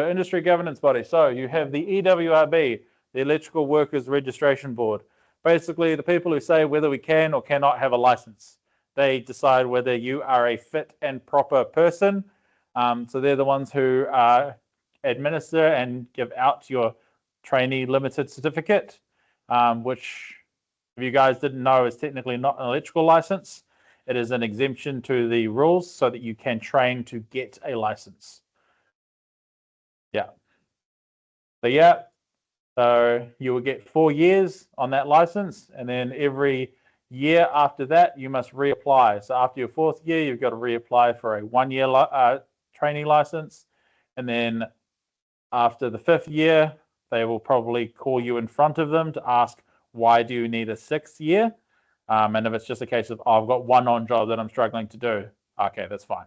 Industry governance body. So you have the EWRB, the Electrical Workers Registration Board. Basically, the people who say whether we can or cannot have a license. They decide whether you are a fit and proper person. So they're the ones who administer and give out your trainee limited certificate, which, if you guys didn't know, is technically not an electrical license. It is an exemption to the rules so that you can train to get a license. Yeah. But yeah, so you will get 4 years on that license, and then every year after that, you must reapply. So after your 4th year, you've got to reapply for a 1-year training license. And then after the 5th year, they will probably call you in front of them to ask, why do you need a 6th year? And if it's just a case of, oh, I've got one on-job that I'm struggling to do, okay, that's fine.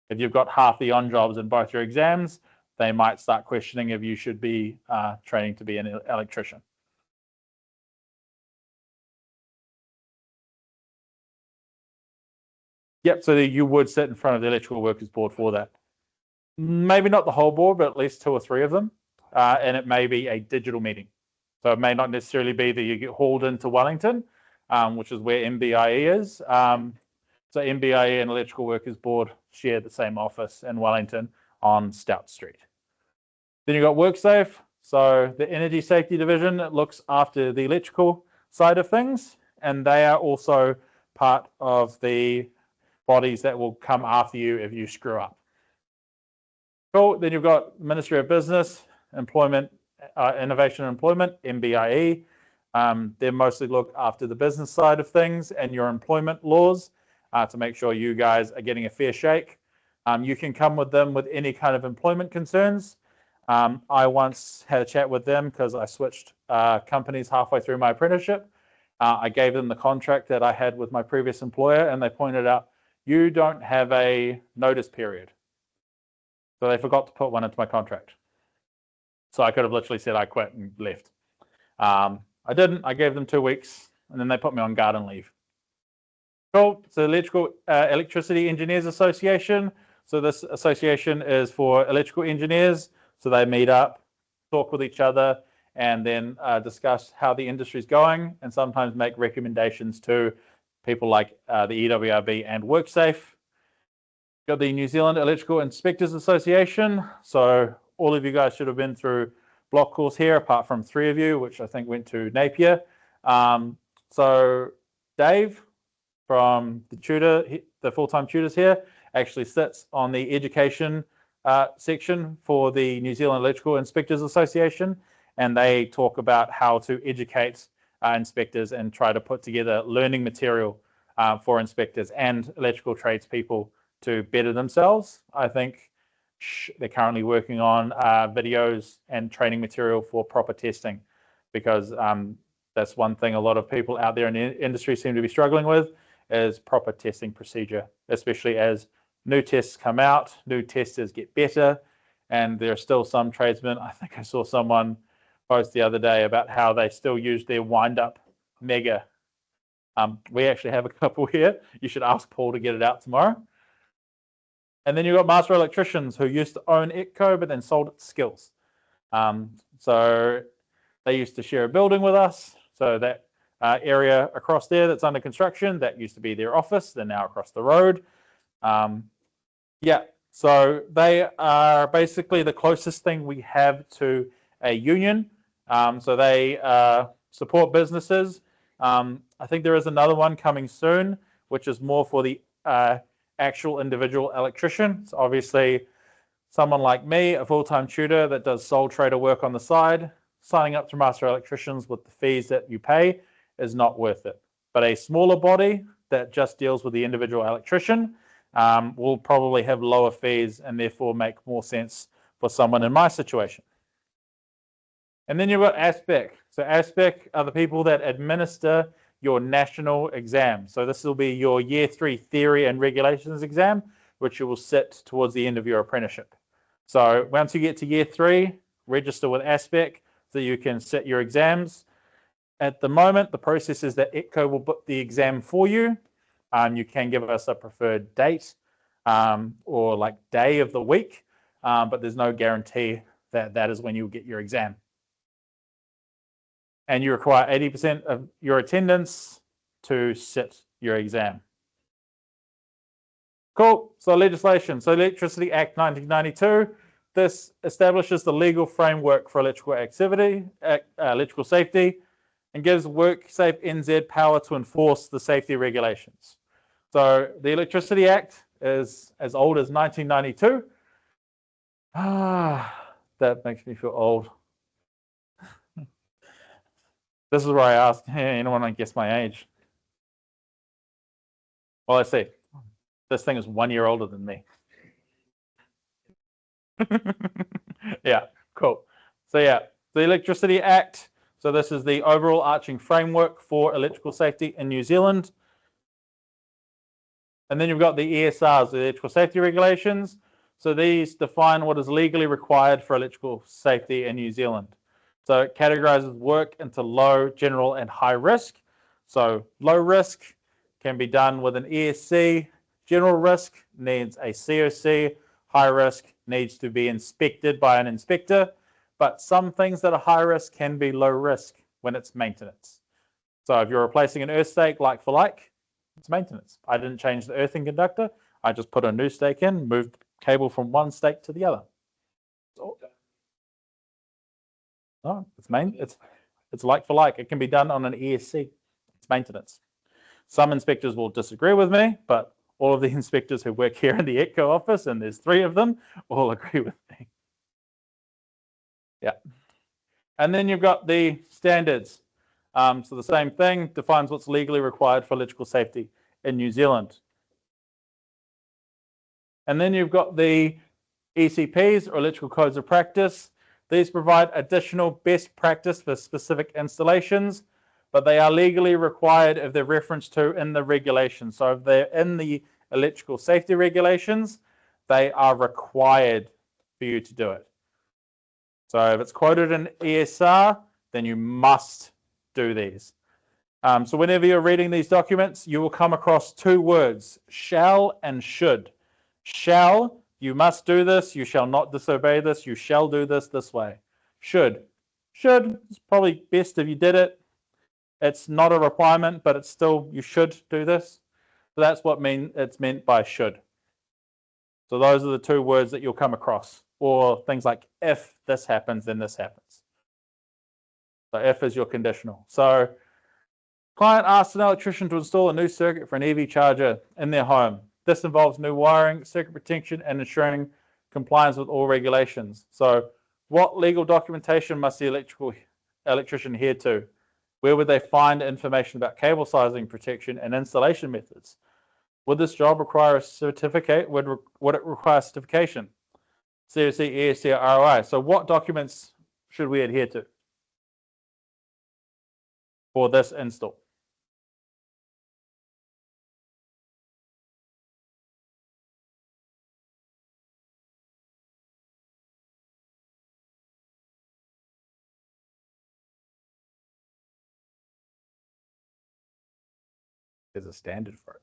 If you've got half the on-jobs in both your exams, they might start questioning if you should be training to be an electrician. Yep, so you would sit in front of the Electrical Workers Board for that. Maybe not the whole board, but at least 2 or 3 of them. And it may be a digital meeting. So it may not necessarily be that you get hauled into Wellington, which is where MBIE is. So MBIE and Electrical Workers Board share the same office in Wellington on Stout Street. Then you've got WorkSafe. So the Energy Safety Division looks after the electrical side of things, and they are also part of the bodies that will come after you if you screw up. Cool. Then you've got Ministry of Business, Employment, Innovation and Employment, MBIE. They mostly look after the business side of things and your employment laws to make sure you guys are getting a fair shake. You can come with them with any kind of employment concerns. I once had a chat with them because I switched companies halfway through my apprenticeship. I gave them the contract that I had with my previous employer, and they pointed out, you don't have a notice period. So they forgot to put one into my contract. So I could have literally said I quit and left. I didn't. I gave them 2 weeks, and then they put me on garden leave. Cool. So Electricity Engineers Association. So this association is for electrical engineers. So they meet up, talk with each other, and then discuss how the industry is going, and sometimes make recommendations to people like the EWRB and WorkSafe. Got the New Zealand Electrical Inspectors Association. So all of you guys should have been through block course here, apart from 3 of you, which I think went to Napier. So Dave from the tutor, the full-time tutors here, actually sits on the education section for the New Zealand Electrical Inspectors Association, and they talk about how to educate inspectors and try to put together learning material for inspectors and electrical tradespeople to better themselves. I think they're currently working on videos and training material for proper testing, because that's one thing a lot of people out there in the industry seem to be struggling with, is proper testing procedure, especially as new tests come out, new testers get better, and there are still some tradesmen. I think I saw someone post the other day about how they still use their wind-up Mega. We actually have a couple here. You should ask Paul to get it out tomorrow. And then you've got master electricians who used to own ETCO, but then sold it to Skills. So they used to share a building with us. So that area across there that's under construction, that used to be their office. They're now across the road. Yeah, so they are basically the closest thing we have to a union. So they support businesses. I think there is another one coming soon, which is more for the actual individual electrician. So obviously, someone like me, a full-time tutor that does sole trader work on the side, signing up to master electricians with the fees that you pay is not worth it. But a smaller body that just deals with the individual electrician will probably have lower fees and therefore make more sense for someone in my situation. And then you've got ASPEC. So ASPEC are the people that administer your national exam. So this will be your Year 3 Theory and Regulations exam, which you will sit towards the end of your apprenticeship. So once you get to Year 3, register with ASPEC so you can sit your exams. At the moment, the process is that ETCO will book the exam for you. You can give us a preferred date or like day of the week. but there's no guarantee that that is when you'll get your exam. And you require 80% of your attendance to sit your exam. Cool. So legislation. So Electricity Act 1992. This establishes the legal framework for electrical activity, electrical safety, and gives WorkSafe NZ power to enforce the safety regulations. So the Electricity Act is as old as 1992. That makes me feel old. This is where I ask, hey, anyone want to guess my age? Well, let's see. This thing is 1 year older than me. Yeah, cool. So yeah, the Electricity Act. So this is the overall arching framework for electrical safety in New Zealand. And then you've got the ESRs, the electrical safety regulations. So these define what is legally required for electrical safety in New Zealand. So it categorizes work into low, general, and high risk. So low risk can be done with an ESC. General risk needs a COC. High risk needs to be inspected by an inspector. But some things that are high risk can be low risk when it's maintenance. So if you're replacing an earth stake like for like, it's maintenance. I didn't change the earthing conductor. I just put a new stake in, moved cable from one stake to the other. No, it's like for like. It can be done on an ESC. It's maintenance. Some inspectors will disagree with me, but all of the inspectors who work here in the ETCO office, and there's 3 of them, all agree with me. Yeah. And then you've got the standards. So the same thing defines what's legally required for electrical safety in New Zealand. And then you've got the ECPs, or electrical codes of practice. These provide additional best practice for specific installations, but they are legally required if they're referenced to in the regulations. So if they're in the electrical safety regulations, they are required for you to do it. So if it's quoted in ESR, then you must do these. So whenever you're reading these documents, you will come across 2 words, shall and should. Shall, you must do this. You shall not disobey this. You shall do this way. Should is probably best if you did it. It's not a requirement, but it's still, you should do this. So that's what it's meant by should. So those are the 2 words that you'll come across. Or things like, if this happens, then this happens. So if is your conditional. So client asks an electrician to install a new circuit for an EV charger in their home. This involves new wiring, circuit protection, and ensuring compliance with all regulations. So what legal documentation must the electrician adhere to? Where would they find information about cable sizing, protection, and installation methods? Would this job require a certificate? Would it require certification? COC, ESC, or ROI. So what documents should we adhere to for this install? There's a standard for it.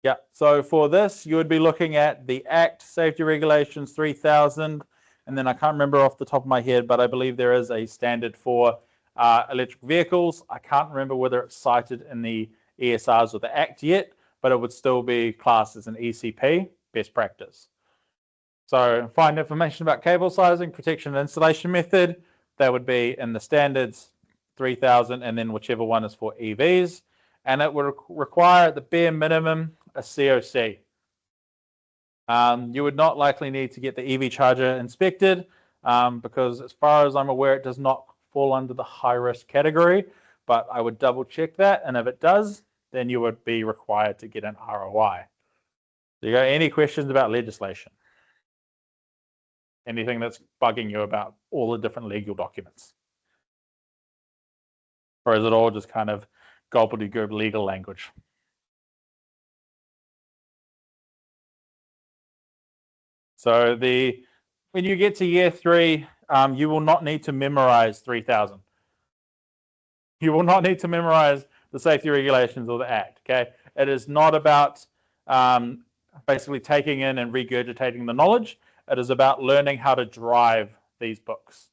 Yeah, so for this, you would be looking at the Act Safety Regulations 3000, and then I can't remember off the top of my head, but I believe there is a standard for electric vehicles. I can't remember whether it's cited in the ESRs or the Act yet, but it would still be classed as an ECP, best practice. So find information about cable sizing, protection, and installation method. That would be in the standards 3000, and then whichever one is for EVs. And it would require at the bare minimum a COC. You would not likely need to get the EV charger inspected because as far as I'm aware, it does not fall under the high risk category, but I would double check that. And if it does, then you would be required to get an ROI. So you got any questions about legislation? Anything that's bugging you about all the different legal documents? Or is it all just kind of gobbledygook legal language? So when you get to year 3, you will not need to memorize 3000. You will not need to memorize the safety regulations or the Act. Okay, it is not about basically taking in and regurgitating the knowledge. It is about learning how to drive these books.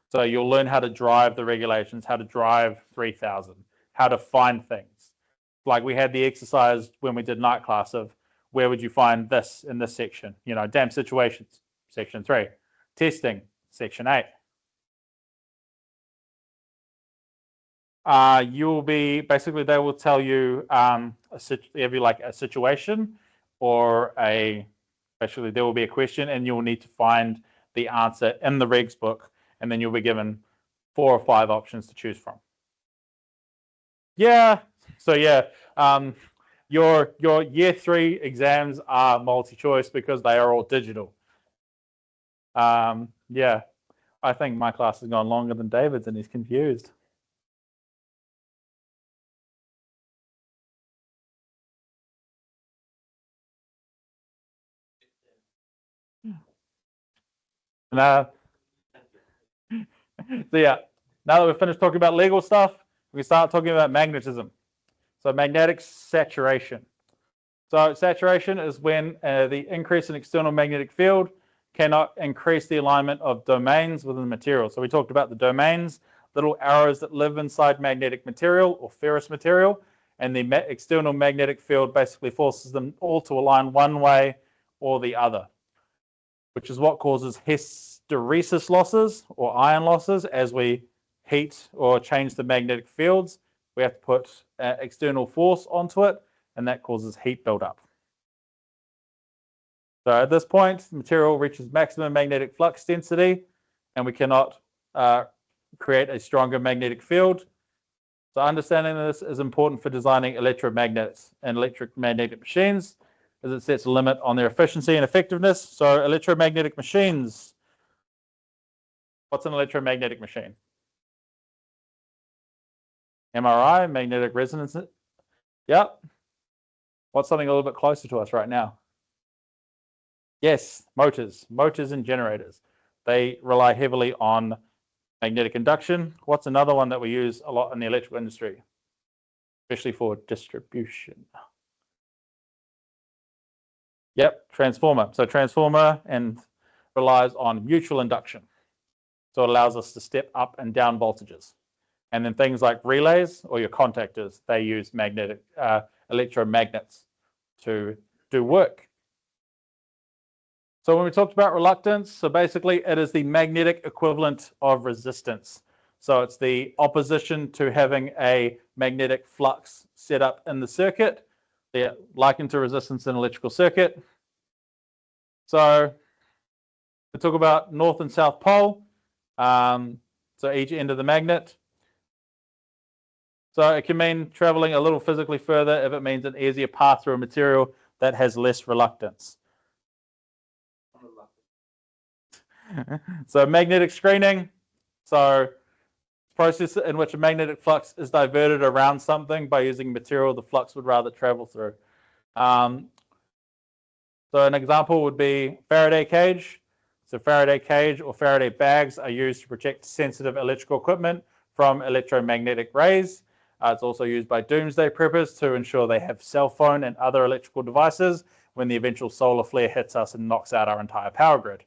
So you'll learn how to drive the regulations, how to drive 3000, how to find things. Like we had the exercise when we did night class of where would you find this in this section? You know, dam situations, section 3. Testing, section 8. You'll be basically they will tell you like a situation or basically there will be a question and you'll need to find the answer in the regs book, and then you'll be given 4 or 5 options to choose from. Yeah. So yeah, your year 3 exams are multi-choice because they are all digital. Yeah, I think my class has gone longer than David's and he's confused. So yeah, now that we've finished talking about legal stuff, we start talking about magnetism. So magnetic saturation. So saturation is when the increase in external magnetic field cannot increase the alignment of domains within the material. So we talked about the domains, little arrows that live inside magnetic material or ferrous material, and the external magnetic field basically forces them all to align one way or the other, which is what causes hysteresis losses or ion losses. As we heat or change the magnetic fields, we have to put external force onto it, and that causes heat buildup. So at this point, the material reaches maximum magnetic flux density, and we cannot create a stronger magnetic field. So understanding this is important for designing electromagnets and electromagnetic machines, as it sets a limit on their efficiency and effectiveness. So electromagnetic machines. What's an electromagnetic machine? MRI, magnetic resonance. Yep. What's something a little bit closer to us right now? Yes, motors and generators. They rely heavily on magnetic induction. What's another one that we use a lot in the electrical industry, especially for distribution? Yep, transformer. So transformer and relies on mutual induction. So it allows us to step up and down voltages. And then things like relays or your contactors, they use magnetic electromagnets to do work. So when we talked about reluctance, so basically it is the magnetic equivalent of resistance. So it's the opposition to having a magnetic flux set up in the circuit. They're likened to resistance in an electrical circuit. So we talk about north and south pole. So each end of the magnet. So it can mean traveling a little physically further if it means an easier path through a material that has less reluctance. So magnetic screening. So process in which a magnetic flux is diverted around something by using material the flux would rather travel through. So an example would be Faraday cage. So Faraday cage or Faraday bags are used to protect sensitive electrical equipment from electromagnetic rays. It's also used by doomsday preppers to ensure they have cell phone and other electrical devices when the eventual solar flare hits us and knocks out our entire power grid.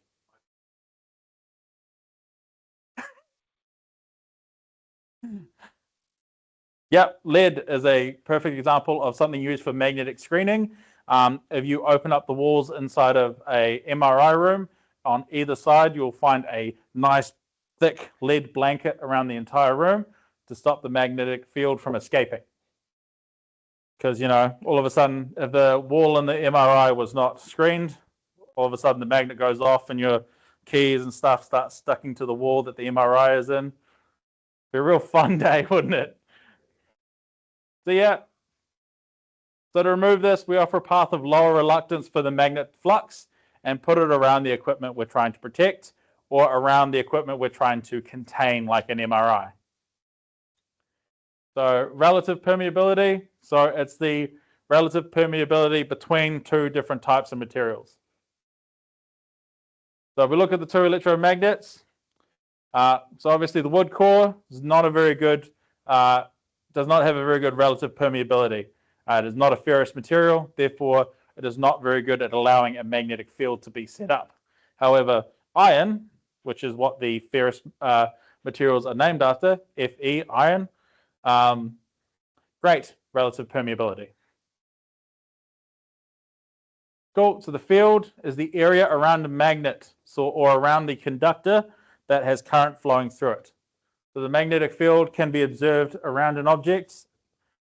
Yep, lead is a perfect example of something used for magnetic screening. If you open up the walls inside of a MRI room, on either side, you'll find a nice thick lead blanket around the entire room to stop the magnetic field from escaping. Because, you know, all of a sudden, if the wall in the MRI was not screened, all of a sudden the magnet goes off and your keys and stuff start sticking to the wall that the MRI is in. It'd be a real fun day, wouldn't it? So yeah, so to remove this, we offer a path of lower reluctance for the magnet flux and put it around the equipment we're trying to protect or around the equipment we're trying to contain, like an MRI. So relative permeability, so it's the relative permeability between two different types of materials. So if we look at the two electromagnets, so obviously the wood core is not a very good, does not have a very good relative permeability. It is not a ferrous material, therefore it is not very good at allowing a magnetic field to be set up. However, iron, which is what the ferrous materials are named after, Fe, iron, great relative permeability. Cool. So the field is the area around a magnet, or around the conductor that has current flowing through it. So the magnetic field can be observed around an object.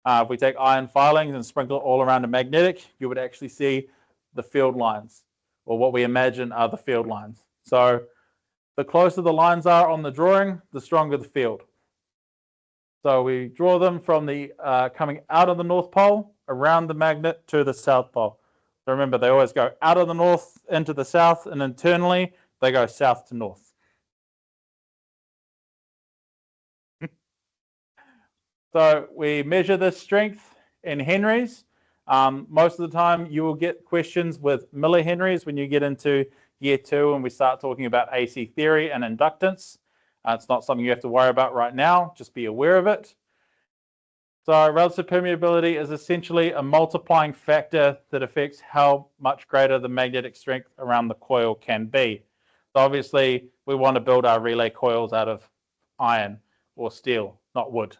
If we take iron filings and sprinkle it all around a magnetic, you would actually see the field lines, or what we imagine are the field lines. So the closer the lines are on the drawing, the stronger the field. So we draw them from the coming out of the North Pole, around the magnet to the South Pole. So remember, they always go out of the north into the south, and internally they go south to north. So we measure this strength in henries. Most of the time you will get questions with millihenries when you get into year 2 and we start talking about AC theory and inductance. It's not something you have to worry about right now, just be aware of it. So relative permeability is essentially a multiplying factor that affects how much greater the magnetic strength around the coil can be. So obviously we want to build our relay coils out of iron or steel, not wood.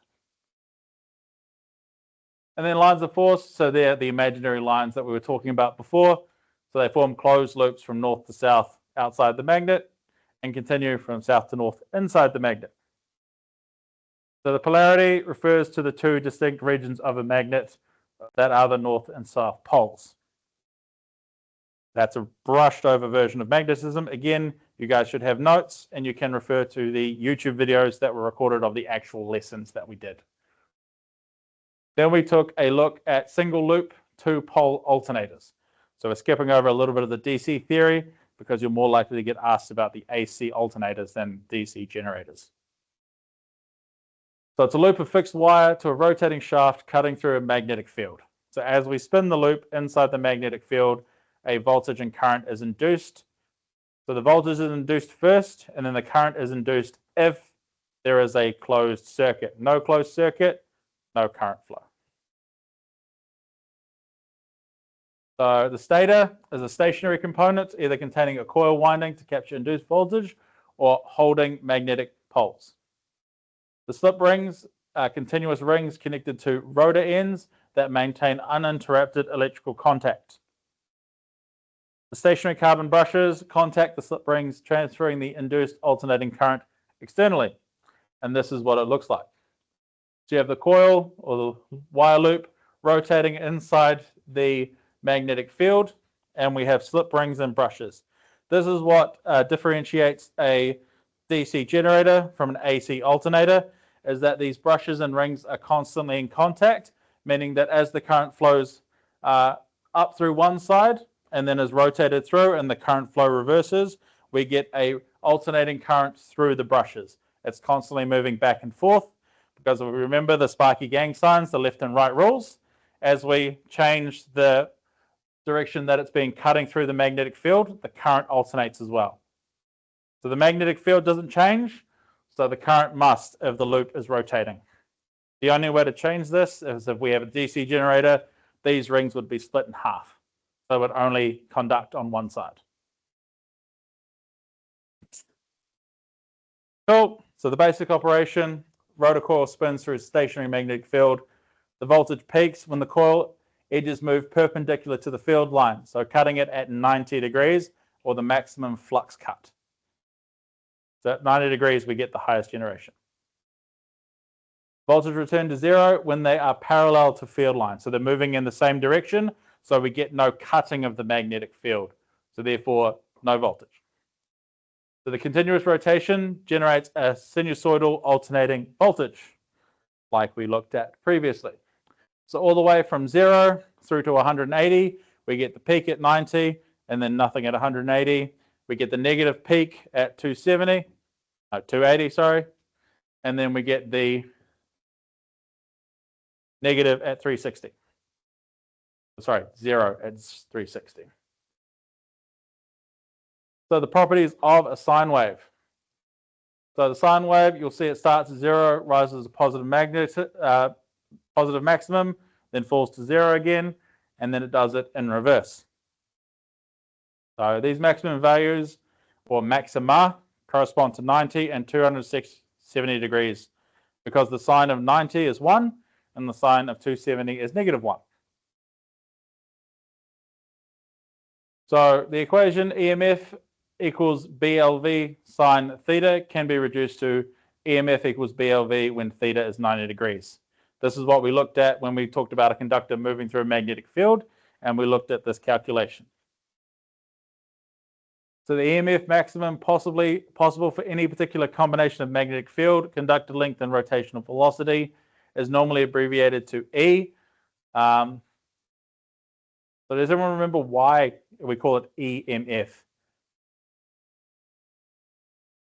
And then lines of force, so they're the imaginary lines that we were talking about before. So they form closed loops from north to south outside the magnet and continue from south to north inside the magnet. So the polarity refers to the 2 distinct regions of a magnet that are the north and south poles. That's a brushed over version of magnetism. Again, you guys should have notes and you can refer to the YouTube videos that were recorded of the actual lessons that we did. Then we took a look at single loop 2-pole alternators. So we're skipping over a little bit of the DC theory because you're more likely to get asked about the AC alternators than DC generators. So it's a loop of fixed wire to a rotating shaft cutting through a magnetic field. So as we spin the loop inside the magnetic field, a voltage and current is induced. So the voltage is induced first, and then the current is induced if there is a closed circuit. No closed circuit, no current flow. So the stator is a stationary component, either containing a coil winding to capture induced voltage or holding magnetic poles. The slip rings are continuous rings connected to rotor ends that maintain uninterrupted electrical contact. The stationary carbon brushes contact the slip rings, transferring the induced alternating current externally. And this is what it looks like. So you have the coil or the wire loop rotating inside the magnetic field, and we have slip rings and brushes. This is what differentiates a DC generator from an AC alternator, is that these brushes and rings are constantly in contact, meaning that as the current flows up through one side and then is rotated through and the current flow reverses, we get a alternating current through the brushes. It's constantly moving back and forth because if we remember the Sparky gang signs, the left and right rules, as we change the direction that it's being cutting through the magnetic field, the current alternates as well. So the magnetic field doesn't change, so the current must if the loop is rotating. The only way to change this is if we have a DC generator, these rings would be split in half. So it would only conduct on one side. Cool. So the basic operation, rotor coil spins through a stationary magnetic field. The voltage peaks when the coil edges move perpendicular to the field line, so cutting it at 90 degrees or the maximum flux cut. So at 90 degrees, we get the highest generation. Voltage return to 0 when they are parallel to field line. So they're moving in the same direction, so we get no cutting of the magnetic field. So therefore, no voltage. So the continuous rotation generates a sinusoidal alternating voltage, like we looked at previously. So all the way from 0 through to 180, we get the peak at 90 and then nothing at 180. We get the negative peak at 280, sorry. And then we get the negative at 360. Sorry, 0 at 360. So the properties of a sine wave. So the sine wave, you'll see it starts at 0, rises to positive maximum, then falls to 0 again, and then it does it in reverse. So these maximum values or maxima, correspond to 90 and 270 degrees, because the sine of 90 is 1 and the sine of 270 is -1. So the equation EMF equals BLV sine theta can be reduced to EMF equals BLV when theta is 90 degrees. This is what we looked at when we talked about a conductor moving through a magnetic field, and we looked at this calculation. So the EMF maximum possible for any particular combination of magnetic field, conductor length, and rotational velocity is normally abbreviated to E. So does everyone remember why we call it EMF?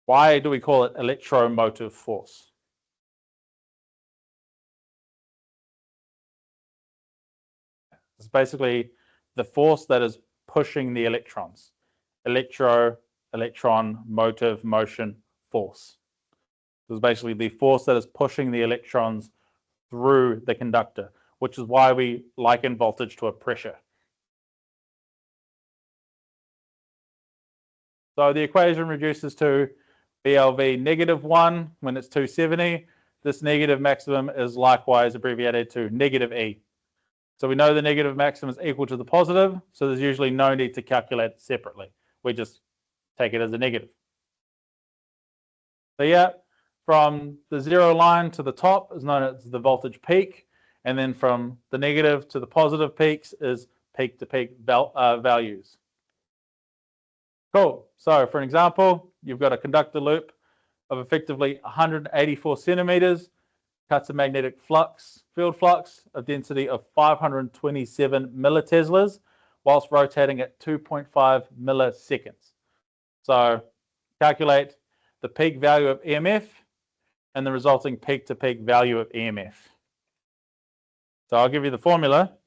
Why do we call it electromotive force? It's basically the force that is pushing the electrons. Electron, motive, motion, force. So it's basically the force that is pushing the electrons through the conductor, which is why we liken voltage to a pressure. So the equation reduces to BLV -1 when it's 270. This negative maximum is likewise abbreviated to -E. So we know the negative maximum is equal to the positive, so there's usually no need to calculate it separately. We just take it as a negative. So yeah, from the zero line to the top is known as the voltage peak, and then from the negative to the positive peaks is peak-to-peak values. Cool. So for an example, you've got a conductor loop of effectively 184 centimeters, cuts a magnetic field flux of density of 527 milliteslas, whilst rotating at 2.5 milliseconds. So calculate the peak value of EMF and the resulting peak-to-peak value of EMF. So I'll give you the formula.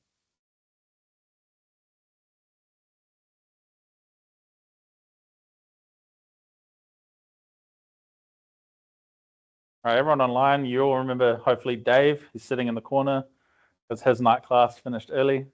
All right, everyone online, you all remember, hopefully, Dave. He's sitting in the corner because his night class finished early.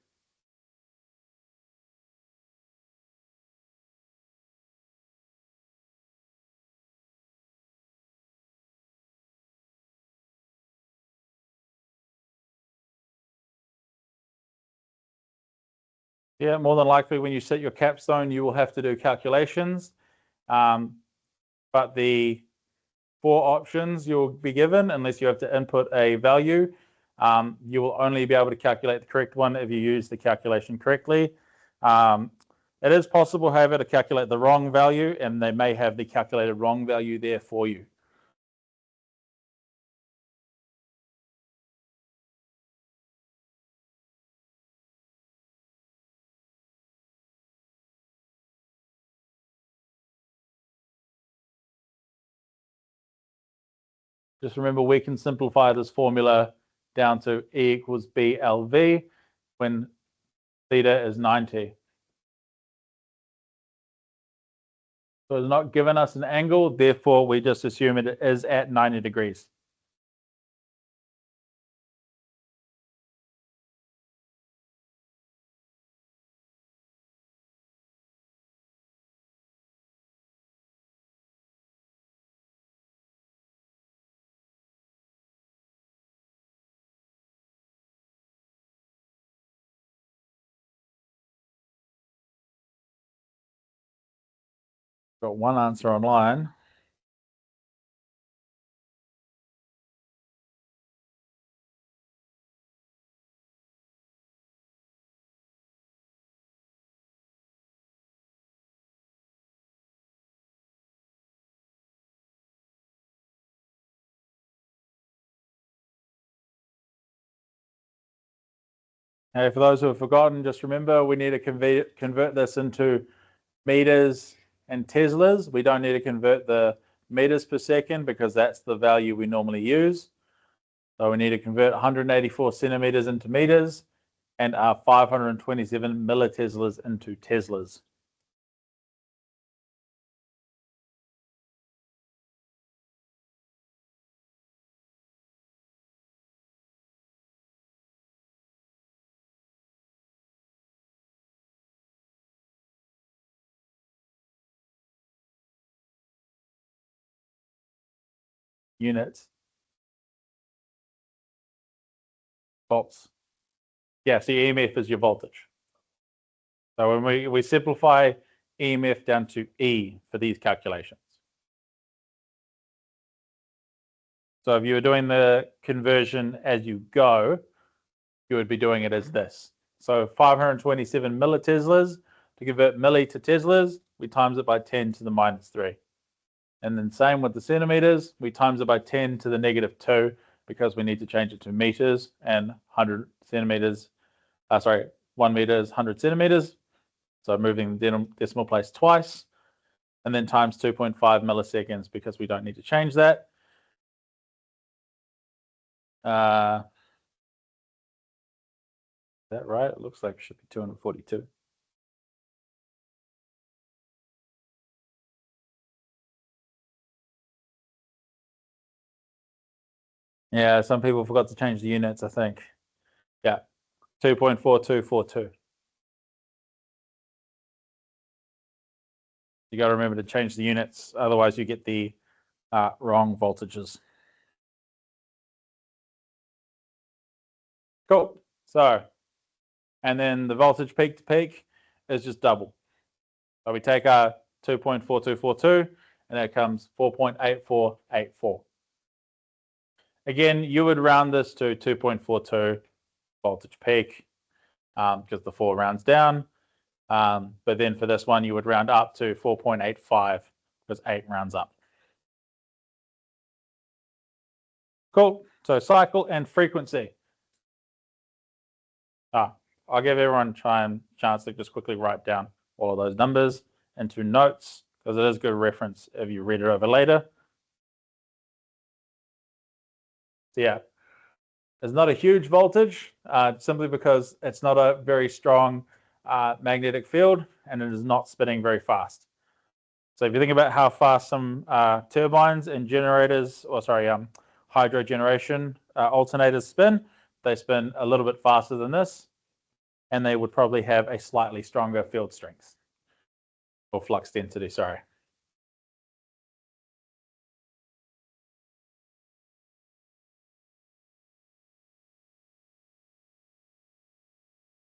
Yeah, more than likely when you set your capstone, you will have to do calculations. But the 4 options you'll be given, unless you have to input a value, you will only be able to calculate the correct one if you use the calculation correctly. It is possible, however, to calculate the wrong value, and they may have the calculated wrong value there for you. Just remember, we can simplify this formula down to E equals BLV when theta is 90. So it's not given us an angle, therefore we just assume it is at 90 degrees. Got one answer online. And for those who have forgotten, just remember we need to convert this into meters and Teslas. We don't need to convert the meters per second because that's the value we normally use. So we need to convert 184 centimeters into meters and our 527 milliteslas into Teslas. units. Volts. Yeah, so your EMF is your voltage. So when we simplify EMF down to E for these calculations. So if you were doing the conversion as you go, you would be doing it as this. So 527 milliteslas, to convert milli to teslas, we times it by 10 to the minus 3. And then same with the centimeters, we times it by 10 to the negative 2 because we need to change it to meters, and 100 centimeters, 1 meter is 100 centimeters. So moving the decimal place twice, and then times 2.5 milliseconds because we don't need to change that. Is that right? It looks like it should be 242. Yeah, some people forgot to change the units, I think. Yeah, 2.4242. You got to remember to change the units, otherwise you get the wrong voltages. Cool. So, and then the voltage peak to peak is just double. So we take our 2.4242 and that comes 4.8484. Again, you would round this to 2.42 voltage peak because the 4 rounds down. But then for this one, you would round up to 4.85 because 8 rounds up. Cool. So cycle and frequency. I'll give everyone a chance to just quickly write down all of those numbers into notes because it is good reference if you read it over later. So yeah, it's not a huge voltage simply because it's not a very strong magnetic field and it is not spinning very fast. So if you think about how fast some turbines and generators, hydro generation alternators spin, they spin a little bit faster than this, and they would probably have a slightly stronger field strength or flux density, sorry.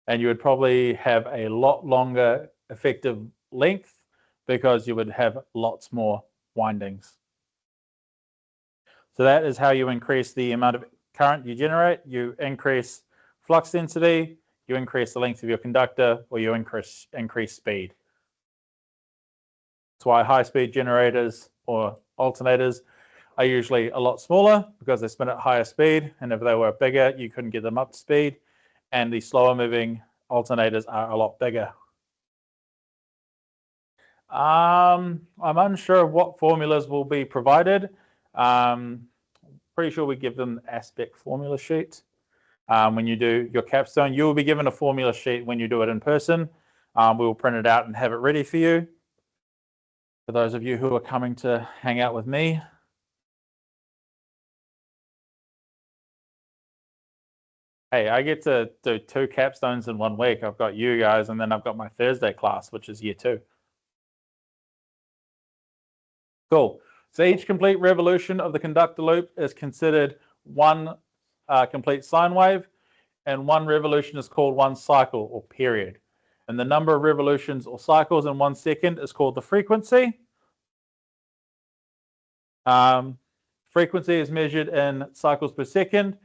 And you would probably have a lot longer effective length because you would have lots more windings. So that is how you increase the amount of current you generate. You increase flux density, you increase the length of your conductor, or you increase speed. That's why high-speed generators or alternators are usually a lot smaller because they spin at higher speed, and if they were bigger, you couldn't get them up to speed. And the slower moving alternators are a lot bigger. I'm unsure of what formulas will be provided. Pretty sure we give them the aspect formula sheet. When you do your capstone, you will be given a formula sheet when you do it in person. We will print it out and have it ready for you. For those of you who are coming to hang out with me. Hey, I get to do 2 capstones in 1 week. I've got you guys, and then I've got my Thursday class, which is year 2. Cool. So each complete revolution of the conductor loop is considered 1 complete sine wave, and 1 revolution is called 1 cycle or period. And the number of revolutions or cycles in 1 second is called the frequency. Frequency is measured in cycles per second.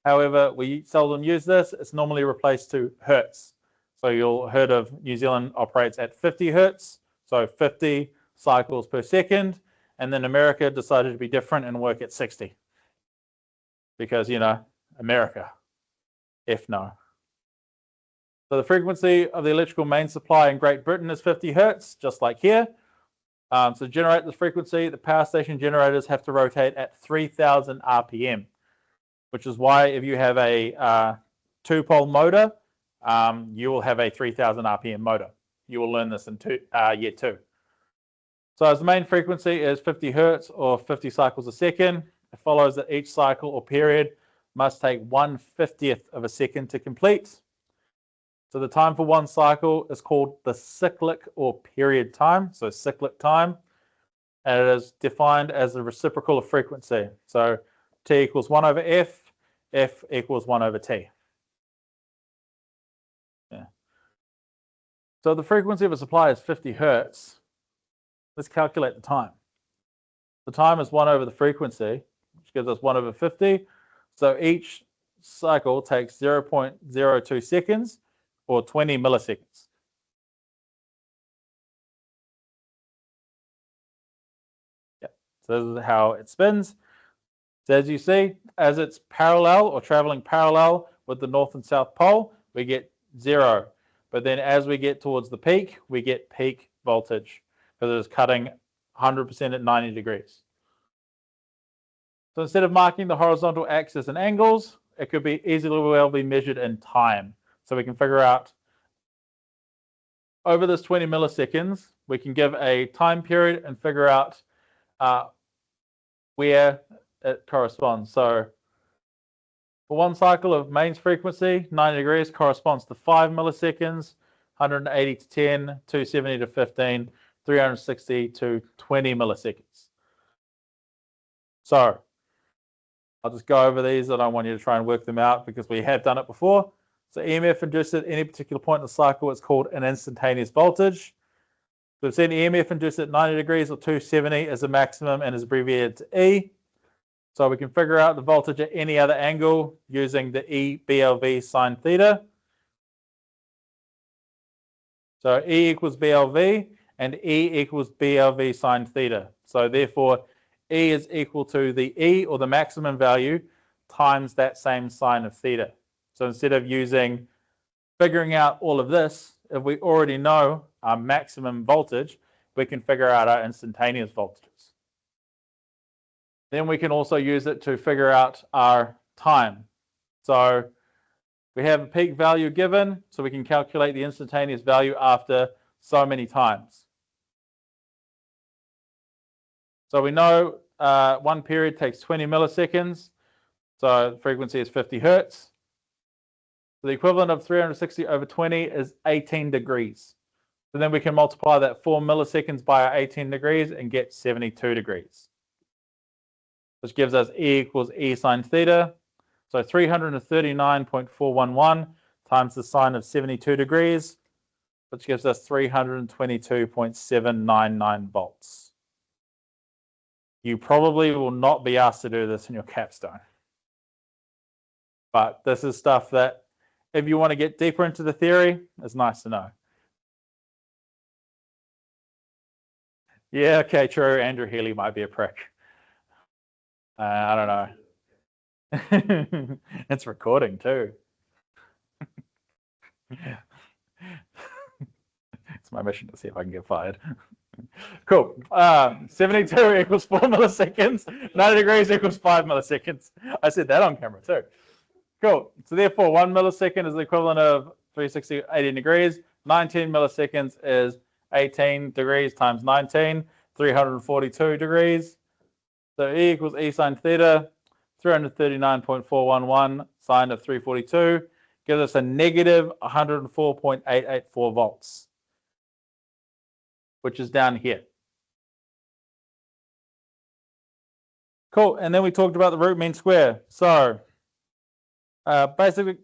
However, we seldom use this. It's normally replaced to hertz. So you'll heard of New Zealand operates at 50 hertz, so 50 cycles per second. And then America decided to be different and work at 60. Because, you know, America, if no. So the frequency of the electrical main supply in Great Britain is 50 hertz, just like here. So to generate this frequency, the power station generators have to rotate at 3,000 RPM. Which is why if you have a 2-pole motor, you will have a 3,000 RPM motor. You will learn this in year 2. So as the main frequency is 50 hertz or 50 cycles a second, it follows that each cycle or period must take 1/50th of a second to complete. So the time for 1 cycle is called the cyclic or period time, so cyclic time. and it is defined as the reciprocal of frequency. So T equals 1 over F, F equals 1 over T. Yeah. So the frequency of a supply is 50 hertz. Let's calculate the time. The time is 1 over the frequency, which gives us 1 over 50. So each cycle takes 0.02 seconds or 20 milliseconds. Yeah. So this is how it spins. So as you see, as it's parallel or traveling parallel with the north and south pole, we get 0. But then as we get towards the peak, we get peak voltage because it is cutting 100% at 90 degrees. So instead of marking the horizontal axis in angles, it could be easily be measured in time. So we can figure out over this 20 milliseconds, we can give a time period and figure out where it corresponds. So for one cycle of mains frequency, 90 degrees corresponds to 5 milliseconds, 180 to 10, 270 to 15, 360 to 20 milliseconds. So I'll just go over these. I don't want you to try and work them out because we have done it before. So EMF induced at any particular point in the cycle is called an instantaneous voltage. So we've seen EMF induced at 90 degrees or 270 as a maximum and is abbreviated to E. So we can figure out the voltage at any other angle using the E BLV sine theta. So E equals BLV and E equals BLV sine theta. So therefore, E is equal to the E, or the maximum value, times that same sine of theta. So instead of figuring out all of this, if we already know our maximum voltage, we can figure out our instantaneous voltages. Then we can also use it to figure out our time. So we have a peak value given, so we can calculate the instantaneous value after so many times. So we know one period takes 20 milliseconds, so the frequency is 50 hertz. So the equivalent of 360 over 20 is 18 degrees. So then we can multiply that 4 milliseconds by our 18 degrees and get 72 degrees. Which gives us E equals E sine theta. So 339.411 times the sine of 72 degrees, which gives us 322.799 volts. You probably will not be asked to do this in your capstone. But this is stuff that, if you want to get deeper into the theory, it's nice to know. Yeah, okay, true. Andrew Healy might be a prick. I don't know. It's recording too. It's my mission to see if I can get fired. Cool. 72 equals 4 milliseconds. 90 degrees equals 5 milliseconds. I said that on camera too. Cool. So therefore, 1 millisecond is the equivalent of 360, 18 degrees. 19 milliseconds is 18 degrees times 19, 342 degrees. So E equals E sine theta, 339.411 sine of 342 gives us a negative 104.884 volts, which is down here. Cool. And then we talked about the root mean square. So basically,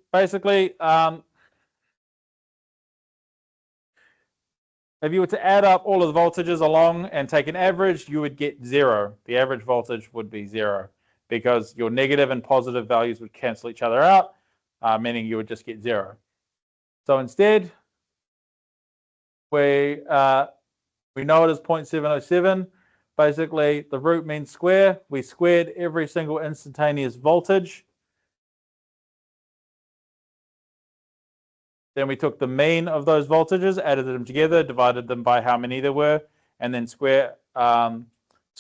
if you were to add up all of the voltages along and take an average, you would get 0. The average voltage would be 0 because your negative and positive values would cancel each other out, meaning you would just get 0. So instead, we know it is 0.707. Basically, the root mean square, we squared every single instantaneous voltage. Then we took the mean of those voltages, added them together, divided them by how many there were, and then square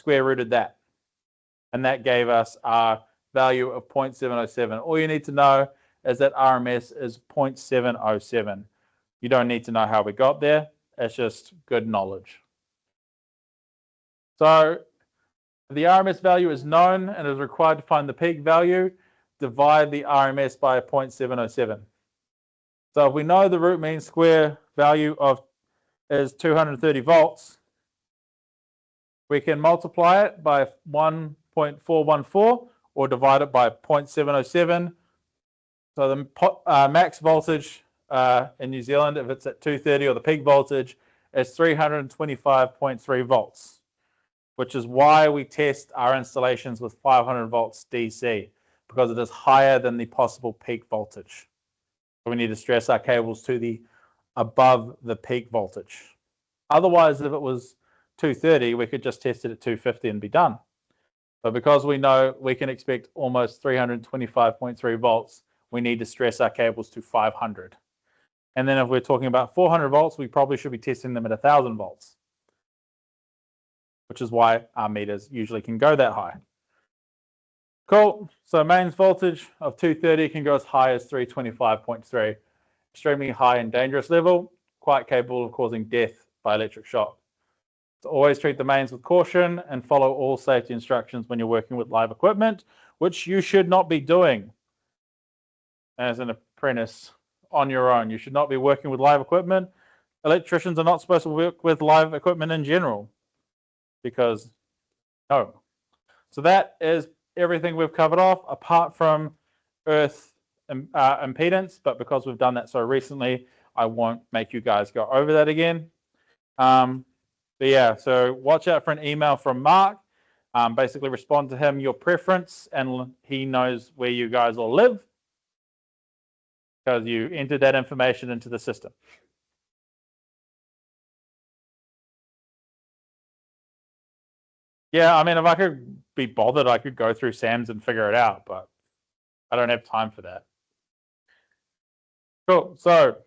rooted that. And that gave us our value of 0.707. All you need to know is that RMS is 0.707. You don't need to know how we got there. It's just good knowledge. So the RMS value is known and is required to find the peak value. Divide the RMS by 0.707. So if we know the root mean square value is 230 volts, We can multiply it by 1.414 or divide it by 0.707. So the max voltage in New Zealand, if it's at 230, or the peak voltage, is 325.3 volts, which is why we test our installations with 500 volts DC, because it is higher than the possible peak voltage. So we need to stress our cables to the above the peak voltage. Otherwise, if it was 230, we could just test it at 250 and be done. But because we know we can expect almost 325.3 volts, we need to stress our cables to 500. And then if we're talking about 400 volts, we probably should be testing them at 1,000 volts, which is why our meters usually can go that high. Cool. So mains voltage of 230 can go as high as 325.3. Extremely high and dangerous level, quite capable of causing death by electric shock. So always treat the mains with caution and follow all safety instructions when you're working with live equipment, which you should not be doing as an apprentice on your own. You should not be working with live equipment. Electricians are not supposed to work with live equipment in general, because no. So that is everything we've covered off, apart from earth impedance, but because we've done that so recently, I won't make you guys go over that again. But yeah, so watch out for an email from Mark. Basically respond to him your preference, and he knows where you guys all live, because you entered that information into the system. Yeah, I mean, if I could be bothered, I could go through SAMs and figure it out, but I don't have time for that. Cool. So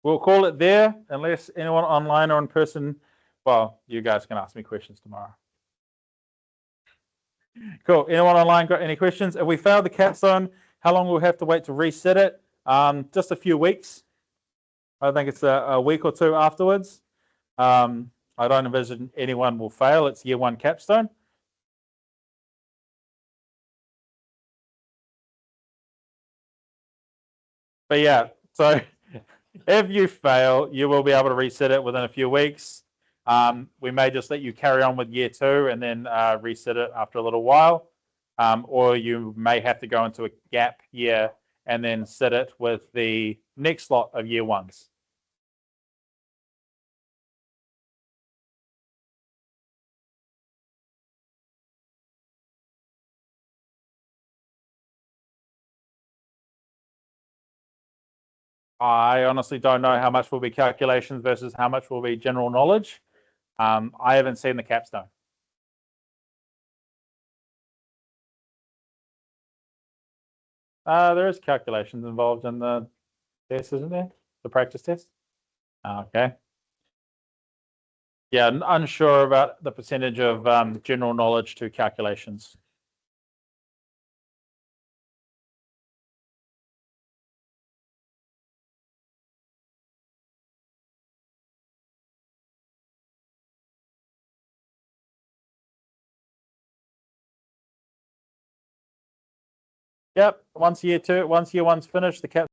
we'll call it there, unless anyone online or in person. Well, you guys can ask me questions tomorrow. Cool. Anyone online got any questions? If we failed the capstone, how long will we have to wait to reset it? Just a few weeks. I think it's a week or two afterwards. I don't envision anyone will fail. It's year one capstone. But yeah, so if you fail, you will be able to reset it within a few weeks. We may just let you carry on with year two and then reset it after a little while. Or you may have to go into a gap year and then set it with the next lot of year ones. I honestly don't know how much will be calculations versus how much will be general knowledge. I haven't seen the capstone. There is calculations involved in the test, isn't there? The practice test? Okay. Yeah, unsure about the percentage of general knowledge to calculations. Yep, once year one's finished, the cap